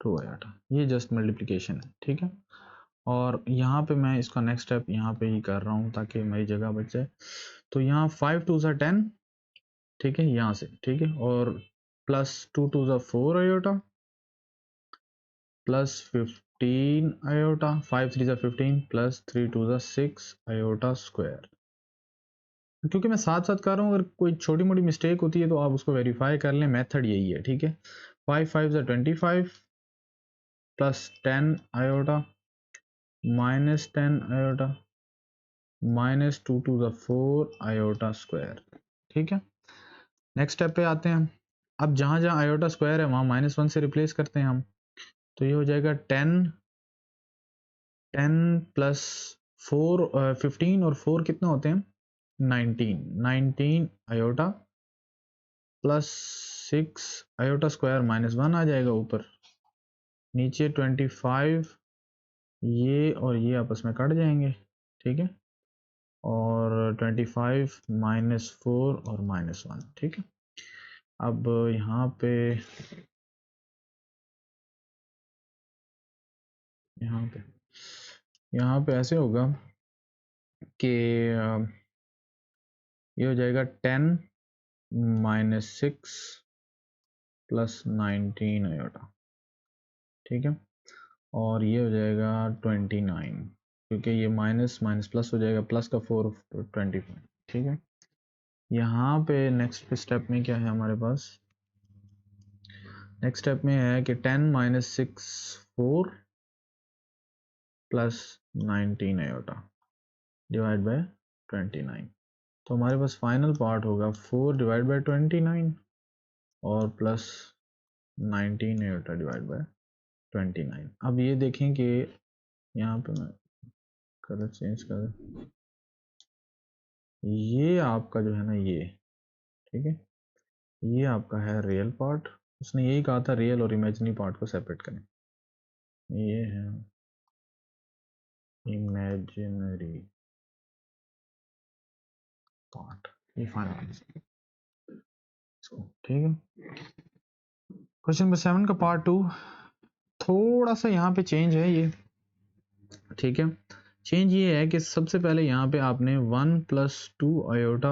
2 iota. ये जस्ट मल्टीप्लिकेशन है। ठीक है, और यहाँ पे मैं इसका नेक्स्ट स्टेप यहाँ पे ही कर रहा हूँ ताकि मेरी जगह बच जाए। तो यहाँ 5 2 ज़ा 10, ठीक है, यहाँ से, ठीक है, और प्लस 2 2 ज़ा 4 आयोटा प्लस 15 आयोटा 5 3 ज़ा 15 प्लस 3 2 ज़ा 6 आयोटा स्क्वायर। क्योंकि मैं साथ साथ कर रहा हूँ, अगर कोई छोटी मोटी मिस्टेक होती है तो आप उसको वेरीफाई कर लें, मेथड यही है। ठीक है, 5 5 ज़ा 25 plus 10 iota minus 10 iota minus 2 2 ज़ा 4 आयोटा स्क्वायर। ठीक है, नेक्स्ट स्टेप पे आते हैं। अब जहाँ जहाँ आयोटा स्क्वायर है वहाँ -1 से रिप्लेस करते हैं हम। तो ये हो जाएगा 10 प्लस 4 15 और 4 कितना होते हैं 19 आयोटा प्लस 6 आयोटा स्क्वायर -1 आ जाएगा ऊपर, नीचे 25, ये और ये आपस में कट जाएंगे। ठीक है, और 25 -4 और -1। ठीक है, अब यहाँ पे ऐसे होगा कि ये हो जाएगा 10 -6 प्लस 19 आयोटा। ठीक है, और ये हो जाएगा 29, क्योंकि ये माइनस माइनस प्लस हो जाएगा, प्लस का 4 25। ठीक है, यहाँ पे नेक्स्ट स्टेप में क्या है हमारे पास, नेक्स्ट स्टेप में है कि 10 -6 4 प्लस 19 आयोटा डिवाइड बाय 29। तो हमारे पास फाइनल पार्ट होगा 4 डिवाइड बाय 29 और प्लस 19 आयोटा डिवाइड बाय 29। अब ये देखें कि यहाँ पे मैं कलर चेंज कर, ये आपका जो है ना ये, ठीक है, ये आपका है रियल पार्ट। उसने यही कहा था रियल और इमेजिनरी पार्ट को सेपरेट करें। ये है इमेजिनरी पार्ट, ये फाइनल आंसर। ठीक है, क्वेश्चन नंबर 7 का पार्ट 2 थोड़ा सा यहाँ पे चेंज है ये। ठीक है, चेंज ये है कि सबसे पहले यहाँ पे आपने 1 प्लस 2 आयोटा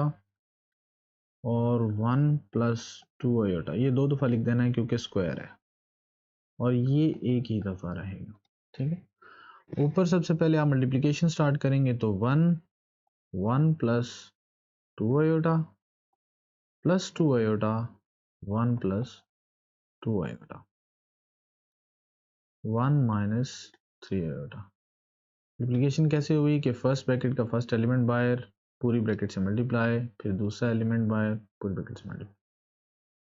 और 1 प्लस 2 आयोटा ये 2 दफ़ा लिख देना है क्योंकि स्क्वायर है, और ये एक ही दफ़ा रहेगा। ठीक है, ऊपर सबसे पहले आप मल्टीप्लिकेशन स्टार्ट करेंगे तो 1 plus 2 iota plus 2 iota 1 plus 2 iota 1 minus 3 iota. Multiplication कैसे हुई कि फर्स्ट ब्रैकेट का फर्स्ट एलिमेंट बाहर पूरी ब्रैकेट से मल्टीप्लाई, फिर दूसरा एलिमेंट बाहर पूरी ब्रैकेट से मल्टीप्लाई।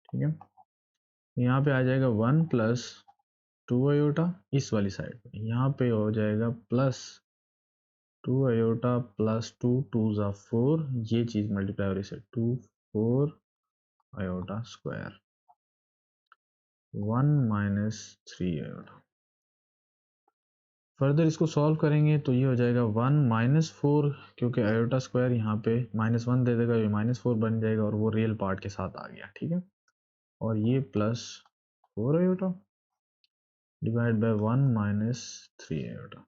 ठीक है, यहाँ पे आ जाएगा 1 प्लस 2 आयोटा इस वाली साइड पे, यहाँ पे हो जाएगा प्लस 2 आयोटा प्लस 2 2 ज़ा 4, ये चीज़ मल्टीप्लाई हो रही है 2 4 iota square 1 minus 3 iota. Further इसको सॉल्व करेंगे तो ये हो जाएगा 1 माइनस 4, क्योंकि आयोटा स्क्वायर यहाँ पे -1 दे देगा, ये -4 बन जाएगा और वो रियल पार्ट के साथ आ गया। ठीक है, और ये plus 4 iota divide bye 1 minus 3 iota.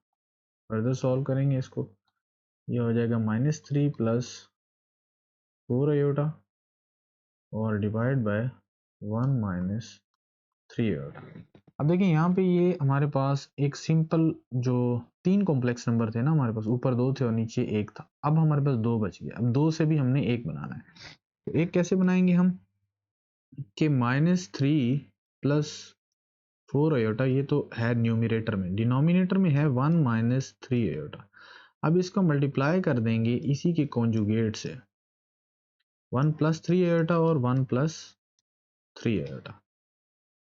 Further solve करेंगे इसको, ये हो जाएगा -3 प्लस 4 आयोटा और डिवाइड बाय 1 माइनस 3 आयोटा। अब देखिए यहाँ पे ये हमारे पास एक सिंपल जो 3 कॉम्प्लेक्स नंबर थे ना, हमारे पास ऊपर 2 थे और नीचे 1 था। अब हमारे पास 2 बच गया। अब 2 से भी हमने 1 बनाना है, तो 1 कैसे बनाएंगे हम कि -3 प्लस 4 आयोटा, ये तो है न्यूमरेटर में, डिनोमिनेटर में है 1 माइनस 3 आयोटा। अब इसको मल्टीप्लाई कर देंगे इसी के कॉन्जुगेट से, 1 प्लस 3 आयोटा और 1 प्लस 3 आयोटा।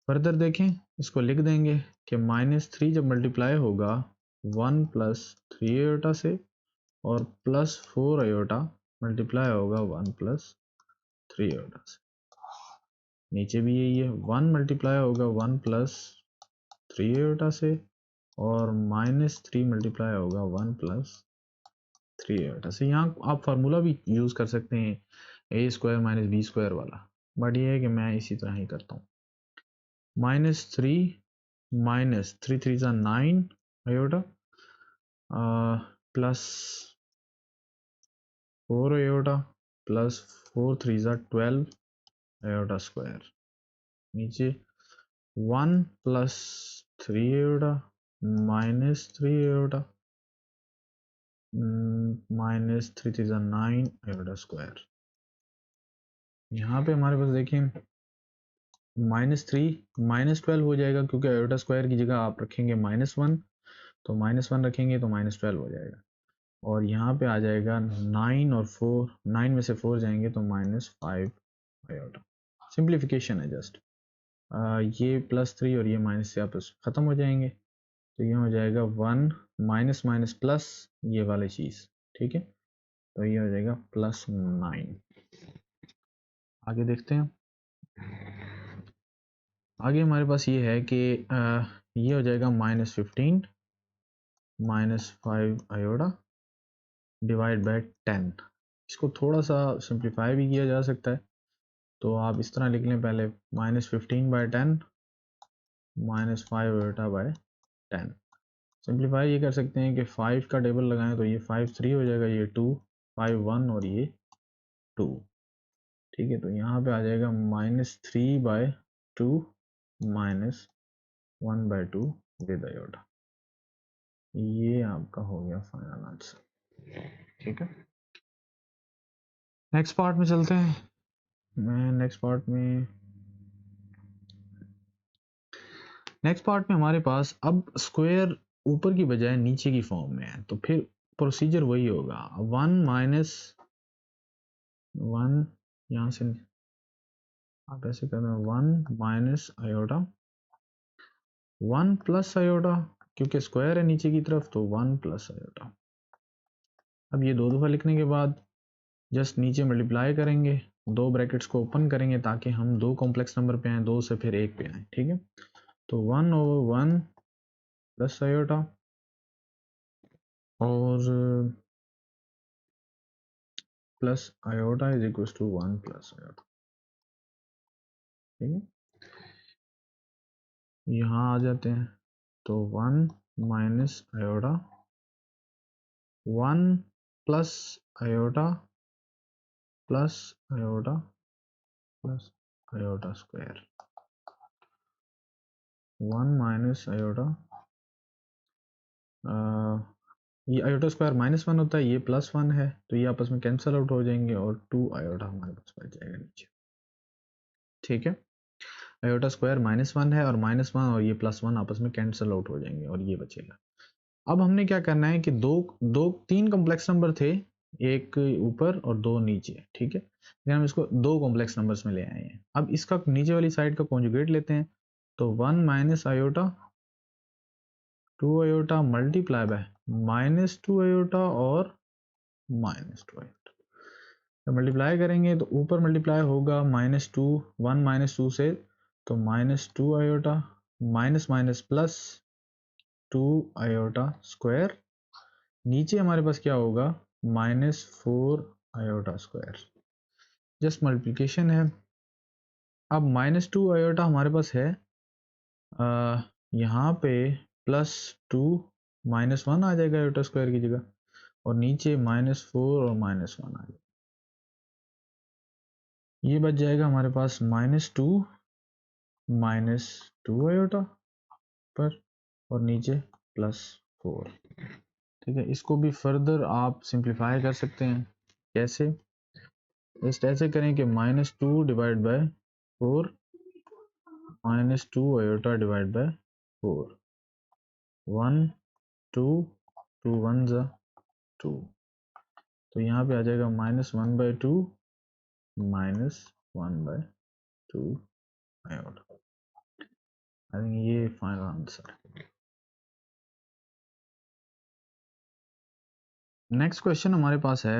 फर्दर देखें, इसको लिख देंगे कि -3 जब मल्टीप्लाई होगा 1 प्लस 3 आयोटा से, और +4 आयोटा मल्टीप्लाई होगा 1 प्लस 3 आयोटा से। नीचे भी यही है, 1 मल्टीप्लाई होगा 1 प्लस 3 आयोटा से, और -3 मल्टीप्लाई होगा 1 प्लस 3 आयोटा से। यहाँ आप फार्मूला भी यूज़ कर सकते हैं a² - b² वाला, बट ये है कि मैं इसी तरह ही करता हूँ। -3 -3 3 ज़ा 9 आयोटा, प्लस 4 आयोटा, प्लस 4 3 ज़ा 12 आयोटा स्क्वायर। नीचे 1 प्लस 3 आयोटा -3 आयोटा, -3 3 ज़ा 9 आयोटा स्क्वायर। यहाँ पे हमारे पास देखें -3 -12 हो जाएगा, क्योंकि आयोटा स्क्वायर की जगह आप रखेंगे -1, तो -1 रखेंगे तो -12 हो जाएगा। और यहाँ पे आ जाएगा 9 और 4, 9 में से 4 जाएंगे तो -5 आयोटा। सिंप्लीफिकेशन है जस्ट, ये +3 और ये माइनस से आपस ख़त्म हो जाएंगे, तो ये हो जाएगा 1 माइनस माइनस प्लस ये वाली चीज़, ठीक है। तो ये हो जाएगा +9। आगे देखते हैं। आगे हमारे पास ये है कि ये हो जाएगा -15 -5 आयोटा डिवाइड बाय 10। इसको थोड़ा सा सिंप्लीफाई भी किया जा सकता है, तो आप इस तरह लिख लें पहले, -15/10 -5 आयोटा बाय 10। सिंप्लीफाई ये कर सकते हैं कि 5 का टेबल लगाएं तो ये 5 3 हो जाएगा, ये 2 5 1 और ये 2, ठीक है। तो यहाँ पे आ जाएगा -3/2 -1/2 विद आयोटा। ये आपका हो गया फाइनल आंसर, ठीक है। नेक्स्ट पार्ट में चलते हैं। नेक्स्ट पार्ट में हमारे पास अब स्क्वायर ऊपर की बजाय नीचे की फॉर्म में है, तो फिर प्रोसीजर वही होगा, 1 माइनस 1, यहाँ से आप ऐसे करना, 1 माइनस आयोटा 1 प्लस आयोटा, क्योंकि स्क्वायर है नीचे की तरफ तो 1 प्लस आयोटा। अब ये दो दफ़ा लिखने के बाद जस्ट नीचे मल्टीप्लाई करेंगे, दो ब्रैकेट्स को ओपन करेंगे ताकि हम दो कॉम्प्लेक्स नंबर पे आए, दो से फिर एक पे आए, ठीक है। तो 1/1 प्लस आयोटा और plus iota is equal to 1 plus iota, ठीक है। यहाँ आ जाते हैं, तो 1 minus iota 1 plus iota plus iota plus iota square, 1 minus iota, ये आयोटा स्क्वायर -1 होता है, ये +1 है, तो ये आपस में कैंसिल आउट हो जाएंगे और 2 आयोटा हमारे पास बच जाएगा नीचे, ठीक है। आयोटा स्क्वायर -1 है और -1 और ये +1 आपस में कैंसिल आउट हो जाएंगे और ये बचेगा। अब हमने क्या करना है कि तीन कॉम्प्लेक्स नंबर थे, एक ऊपर और दो नीचे, ठीक है। लेकिन हम इसको दो कॉम्प्लेक्स नंबर्स में ले आए हैं। अब इसका नीचे वाली साइड का कॉन्जुगेट लेते हैं, तो 1 minus iota 2 iota multiply by -2 iota और -2 आयोटा। तो मल्टीप्लाई करेंगे तो ऊपर मल्टीप्लाई होगा -2 1 -2 से, तो -2 iota minus minus plus 2 iota square. नीचे हमारे पास क्या होगा, -4 आयोटा स्क्वायर। जस्ट मल्टीप्लिकेशन है। अब -2 आयोटा हमारे पास है, यहाँ पे +2 -1 आ जाएगा आयोटा स्क्वायर की जगह, और नीचे -4 और -1 आ जाएगा। ये बच जाएगा हमारे पास -2 आयोटा पर, और नीचे +4, ठीक है। इसको भी फर्दर आप सिंप्लीफाई कर सकते हैं। कैसे? जस्ट ऐसे करें कि -2 divide by 4 -2 iota divide bye 4, 1 2 2 1 ज़ा 2, तो यहाँ पे आ जाएगा -1/2 -1/2 आयोटा। आई थिंक ये फाइनल आंसर। नेक्स्ट क्वेश्चन हमारे पास है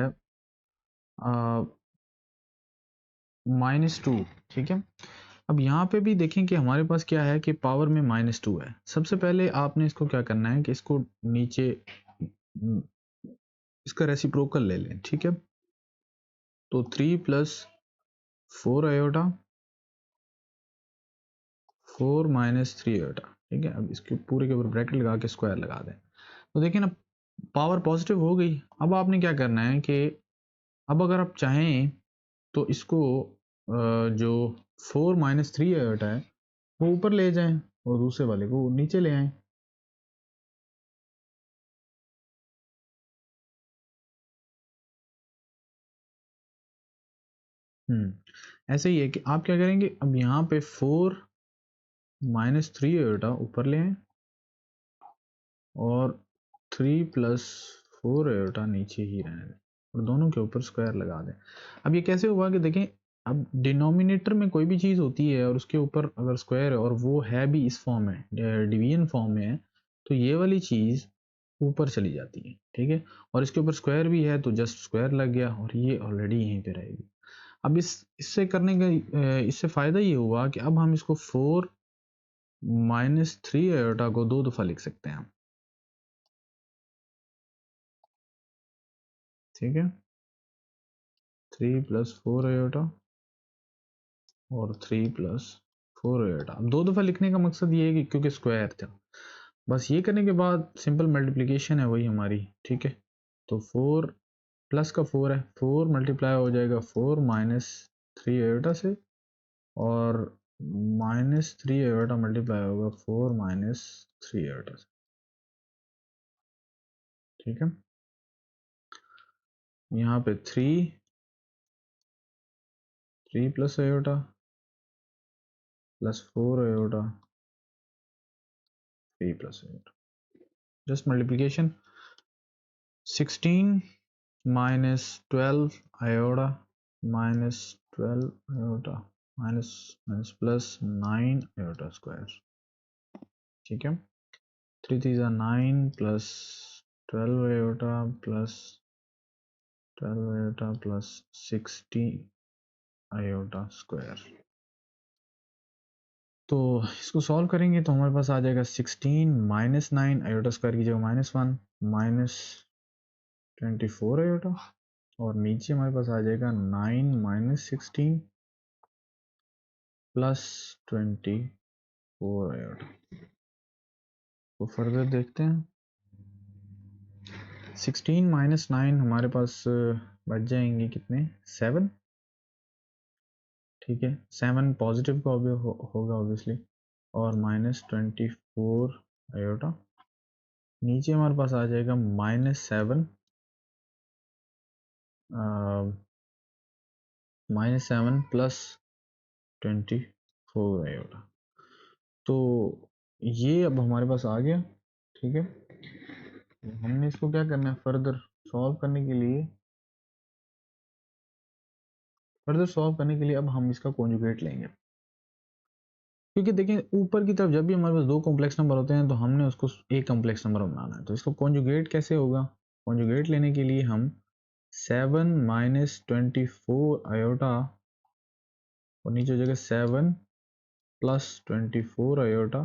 -2, ठीक है। अब यहाँ पे भी देखें कि हमारे पास क्या है कि पावर में -2 है। सबसे पहले आपने इसको क्या करना है कि इसको नीचे इसका रेसिप्रोकल ले लें, ठीक है। तो 3 + 4 आयोटा 4 - 3 आयोटा, ठीक है। अब इसके पूरे के ऊपर ब्रैकेट लगा के स्क्वायर लगा दें। तो देखिए ना, पावर पॉजिटिव हो गई। अब आपने क्या करना है कि अब अगर आप चाहें तो इसको जो 4 - 3 आयोटा है वो ऊपर ले जाएं और दूसरे वाले को नीचे ले आएं। ऐसे ही है कि आप क्या करेंगे, अब यहाँ पे 4 - 3 आयोटा ऊपर ले आएं और 3 + 4 आयोटा नीचे ही रहने दें और दोनों के ऊपर स्क्वायर लगा दें। अब ये कैसे हुआ कि देखें, अब डिनोमिनेटर में कोई भी चीज़ होती है और उसके ऊपर अगर स्क्वायर है और वो है भी इस फॉर्म में, डिवीजन फॉर्म में है, तो ये वाली चीज़ ऊपर चली जाती है, ठीक है। और इसके ऊपर स्क्वायर भी है तो जस्ट स्क्वायर लग गया और ये ऑलरेडी यहीं पे रहेगी। अब इससे करने का इससे फ़ायदा ये हुआ कि अब हम इसको 4 - 3 आयोटा को 2 दफ़ा लिख सकते हैं हम, ठीक है। 3 + 4 आयोटा और 3 + 4 आयोटा। अब 2 दफ़ा लिखने का मकसद ये है कि क्योंकि स्क्वायर था, बस ये करने के बाद सिंपल मल्टीप्लिकेशन है वही हमारी, ठीक है। तो 4 प्लस का 4 है, 4 मल्टीप्लाई हो जाएगा 4 - 3 आयोटा से और -3 आयोटा मल्टीप्लाई होगा 4 - 3 आयोटा से, ठीक है। यहाँ पे 3 + iota + 4 iota 3 + iota, just multiplication. 16 - 12 iota -12 iota minus plus 9 iota square, ठीक है। 3 3 9 + 12 आयोटा + 12 आयोटा + 16 आयोटा स्क्वायर। तो इसको सॉल्व करेंगे तो हमारे पास आ जाएगा 16 - 9 आयोटा स्क्वायर की जगह -1 -24 आयोटा और नीचे हमारे पास आ जाएगा 9 - 16 + 24 आयोटा। तो फर्दर देखते हैं। 16 - 9 हमारे पास बच जाएंगे कितने, 7, ठीक है। 7 पॉजिटिव का होगा ऑब्वियसली और -24 आयोटा। नीचे हमारे पास आ जाएगा -7 -7 + 24 आयोटा। तो ये अब हमारे पास आ गया, ठीक है। हमने इसको क्या करना है, फर्दर सॉल्व करने के लिए अब हम इसका कॉन्जुगेट लेंगे। क्योंकि देखें ऊपर की तरफ जब भी हमारे पास दो कॉम्प्लेक्स नंबर होते हैं तो हमने उसको एक कॉम्प्लेक्स नंबर बनाना है। तो इसको कॉन्जुगेट कैसे होगा, कॉन्जुगेट लेने के लिए हम 7 - 24 आयोटा और नीचे हो जाएगा 7 + 24 आयोटा।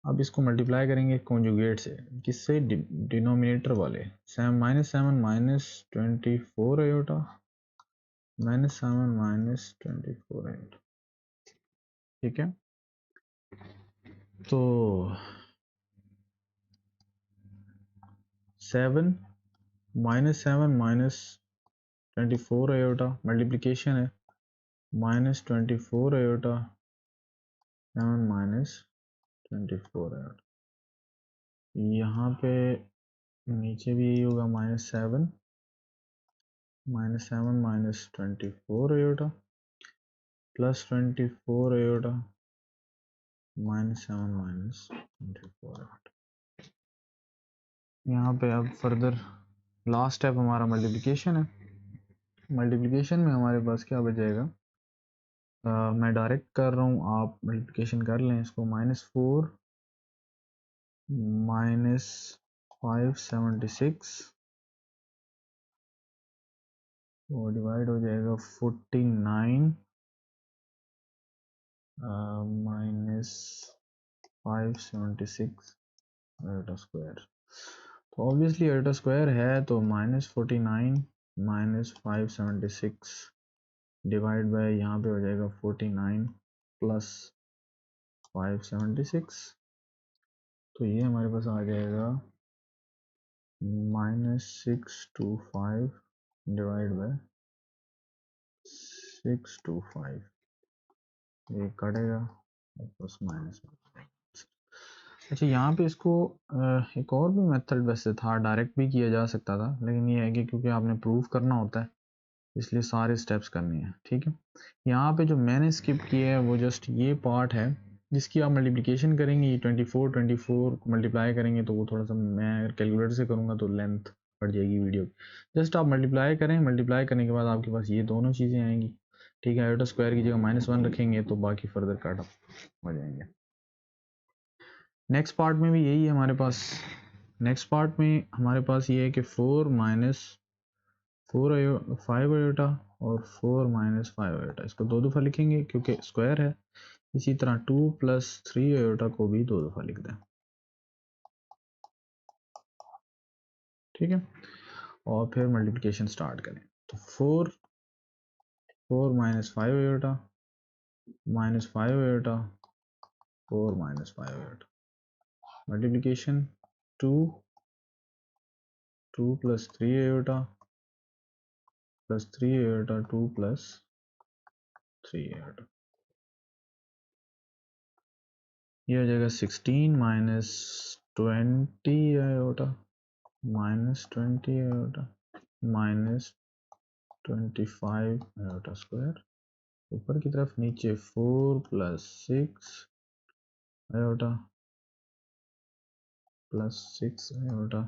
अब इसको मल्टीप्लाई करेंगे कॉन्जुगेट से, किससे, डिनोमिनेटर वाले, -7 -24 आयोटा -7 -24 आयोटा, ठीक है। तो 7 -7 -24 आयोटा मल्टीप्लिकेशन है -24 आयोटा 7 -24 आयोटा। यहाँ पे नीचे भी यही होगा -7 -24 आयोटा +24 आयोटा -7 -24 आयोटा। यहाँ पे अब फर्दर लास्ट स्टेप हमारा मल्टीप्लिकेशन है। मल्टीप्लिकेशन में हमारे पास क्या बच जाएगा, मैं डायरेक्ट कर रहा हूँ, आप मल्टीप्लिकेशन कर लें इसको। -4 -576 वो डिवाइड हो जाएगा 49 -576 आयोटा स्क्वायर। तो ऑब्वियसली आयोटा स्क्वायर है तो -49 -576 डिवाइड बाय यहाँ पे हो जाएगा 49 प्लस 576, तो ये हमारे पास आ जाएगा -625 डिवाइड बाय 625, ये कटेगा प्लस माइनस। अच्छा, यहाँ पे इसको एक और भी मेथड वैसे था, डायरेक्ट भी किया जा सकता था, लेकिन ये है कि क्योंकि आपने प्रूव करना होता है इसलिए सारे स्टेप्स करने हैं, ठीक है। यहाँ पे जो मैंने स्किप किया है वो जस्ट ये पार्ट है जिसकी आप मल्टीप्लिकेशन करेंगे, ये 24 मल्टीप्लाई करेंगे तो वो थोड़ा सा, मैं कैलकुलेटर से करूँगा तो लेंथ बढ़ जाएगी वीडियो। जस्ट आप मल्टीप्लाई करें, मल्टीप्लाई करने के बाद आपके पास ये दोनों चीज़ें आएंगी, ठीक है। आयोटा स्क्वायर की जगह -1 रखेंगे तो बाकी फर्दर कट हो जाएंगे। नेक्स्ट पार्ट में भी यही है हमारे पास। नेक्स्ट पार्ट में हमारे पास ये है कि 4 5 आयोटा और 4 -5 आयोटा, इसको दो दफ़ा लिखेंगे क्योंकि स्क्वायर है। इसी तरह 2 + 3 आयोटा को भी दो दफ़ा लिख दें, ठीक है। और फिर मल्टीप्लिकेशन स्टार्ट करें तो 4 -5 iota -5 iota 4 -5 iota, multiplication 2 + 3 iota plus 3 iota 2 + 3 iota, ये हो जाएगा 16 - 20 आयोटा -20 आयोटा -25 आयोटा स्क्वायर, ऊपर की तरफ नीचे 4 + 6 आयोटा +6 आयोटा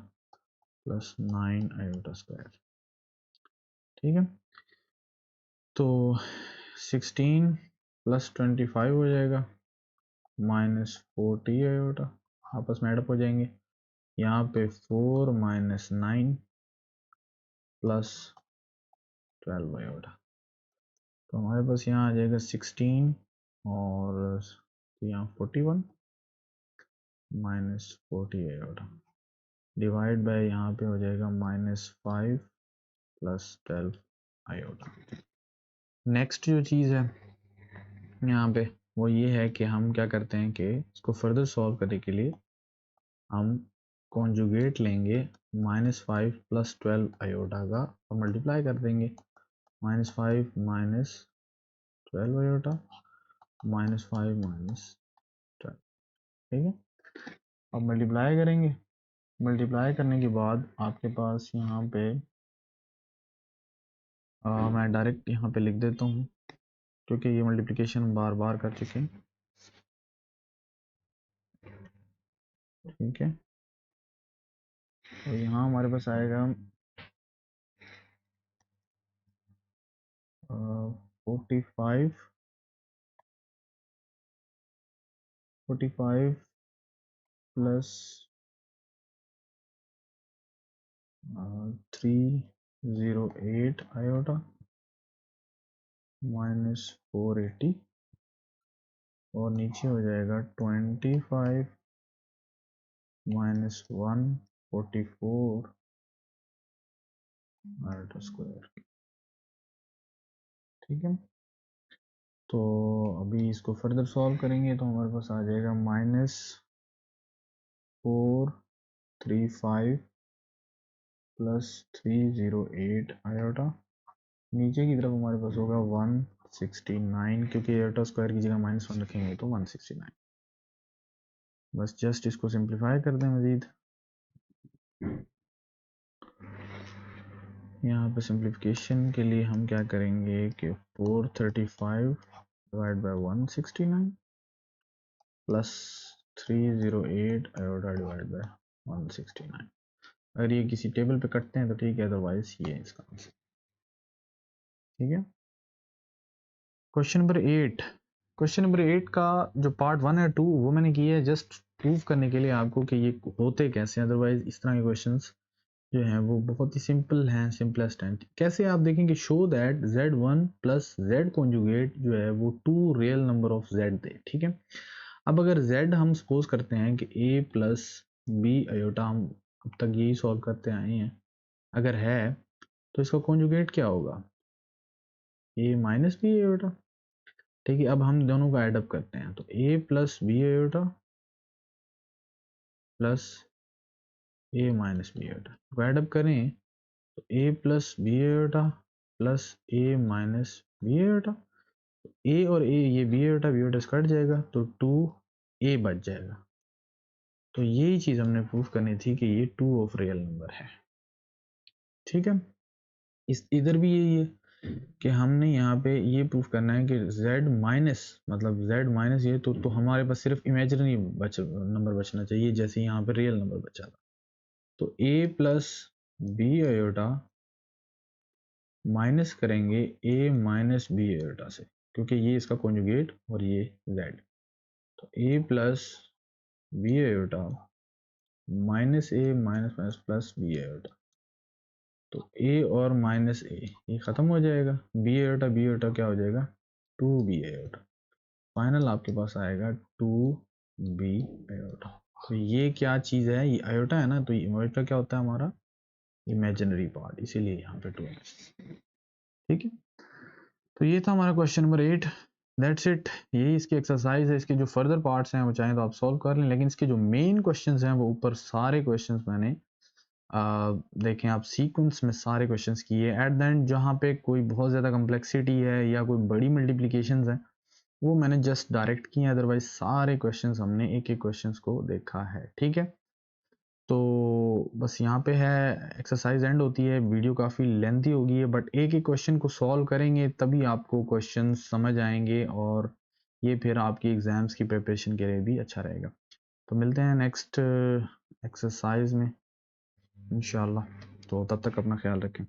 +9 आयोटा स्क्वायर, ठीक है। तो 16 + 25 हो जाएगा -40 आयोटा, आपस में एडअप हो जाएंगे। यहाँ पे 4 - 9 + 12 आयोटा, तो हमारे पास यहाँ आ जाएगा 16 और यहाँ 41 -40 आयोटा डिवाइड बाय यहाँ पे हो जाएगा -5 + 12 आयोटा। नेक्स्ट जो चीज़ है यहाँ पे वो ये है कि हम क्या करते हैं कि इसको फर्दर सॉल्व करने के लिए हम कॉन्जुगेट लेंगे -5 + 12 आयोटा का और मल्टीप्लाई कर देंगे -5 - 12 आयोटा -5 - 12, ठीक है। अब मल्टीप्लाई करेंगे, मल्टीप्लाई करने के बाद आपके पास यहाँ पे मैं डायरेक्ट यहाँ पे लिख देता हूँ क्योंकि ये मल्टीप्लिकेशन बार बार कर चुके हैं, ठीक है। तो यहाँ हमारे पास आएगा 45 प्लस 308 आयोटा -480 और नीचे हो जाएगा 25 - 144 आयोटा स्क्वायर, ठीक है। तो अभी इसको फर्दर सॉल्व करेंगे तो हमारे पास आ जाएगा -435 + 308 आयोटा, नीचे की तरफ हमारे पास होगा 169 क्योंकि आयोटा स्क्वायर की जगह -1 रखेंगे तो 169। बस जस्ट इसको सिंप्लीफाई कर दें मज़ीद, यहाँ पे सिंप्लीफिकेशन के लिए हम क्या करेंगे कि 435 divide by 169 plus 308 iota divide bye 169। अगर ये किसी टेबल पे कटते हैं तो ठीक है, अदरवाइज ये इसका आंसर, ठीक है। क्वेश्चन नंबर 8 का जो पार्ट 1 है 2 वो मैंने किया है जस्ट प्रूव करने के लिए आपको कि ये होते कैसे, अदरवाइज इस तरह के क्वेश्चंस जो हैं वो बहुत ही सिंपल हैं, सिंपलेस्ट हैं। कैसे आप देखेंगे, show that z1 plus z conjugate जो है वो 2 रियल नंबर ऑफ z दे, ठीक है। अब अगर z हम सपोज करते हैं कि a प्लस बी अयोटा, हम अब तक यही सॉल्व करते आए हैं, अगर है तो इसका कॉन्जुगेट क्या होगा, a माइनस बी अयोटा, ठीक है। अब हम दोनों का एडअप करते हैं तो a plus b iota plus a minus b iota को एडअप करें तो a plus b iota plus a minus b iota, a और a ये बी अयोटा कट जाएगा तो 2a बच जाएगा। तो यही चीज़ हमने प्रूफ करनी थी कि ये 2 ऑफ रियल नंबर है, ठीक है। इस इधर भी यही है कि हमने यहाँ पे ये प्रूफ करना है कि z माइनस मतलब z माइनस ये तो हमारे पास सिर्फ इमेजिनरी नंबर बचना चाहिए, जैसे यहाँ पे रियल नंबर बचा था। तो a plus b iota minus करेंगे a माइनस बी अयोटा से, क्योंकि ये इसका कॉन्जुगेट और ये z। तो a plus b iota minus a minus minus plus b iota, तो a और माइनस a ये ख़त्म हो जाएगा, बी अयोटा क्या हो जाएगा 2b अयोटा, फाइनल आपके पास आएगा 2b अयोटा। तो ये क्या चीज़ है, ये अयोटा है ना, तो ये अयोटा क्या होता है हमारा इमेजिनरी पार्ट, इसीलिए यहाँ पे 2 है, ठीक है। तो ये था हमारा क्वेश्चन नंबर 8, दैट्स इट। यही इसकी एक्सरसाइज है। इसके जो फर्दर पार्ट्स हैं वो चाहें तो आप सॉल्व कर लें, लेकिन इसके जो मेन क्वेश्चंस हैं वो ऊपर सारे क्वेश्चंस मैंने देखें आप सीक्वेंस में सारे क्वेश्चंस किए। एट द एंड जहाँ पे कोई बहुत ज़्यादा कम्प्लेक्सिटी है या कोई बड़ी मल्टीप्लिकेशंस हैं वो मैंने जस्ट डायरेक्ट किए, अदरवाइज सारे क्वेश्चंस हमने एक एक क्वेश्चंस को देखा है, ठीक है। तो बस यहाँ पे है एक्सरसाइज एंड होती है। वीडियो काफ़ी लेंथी होगी है, बट एक एक क्वेश्चन को सॉल्व करेंगे तभी आपको क्वेश्चन समझ आएंगे और ये फिर आपकी एग्ज़ाम्स की प्रिपरेशन के लिए भी अच्छा रहेगा। तो मिलते हैं नेक्स्ट एक्सरसाइज में इंशाल्लाह। तो तब तक अपना ख्याल रखें।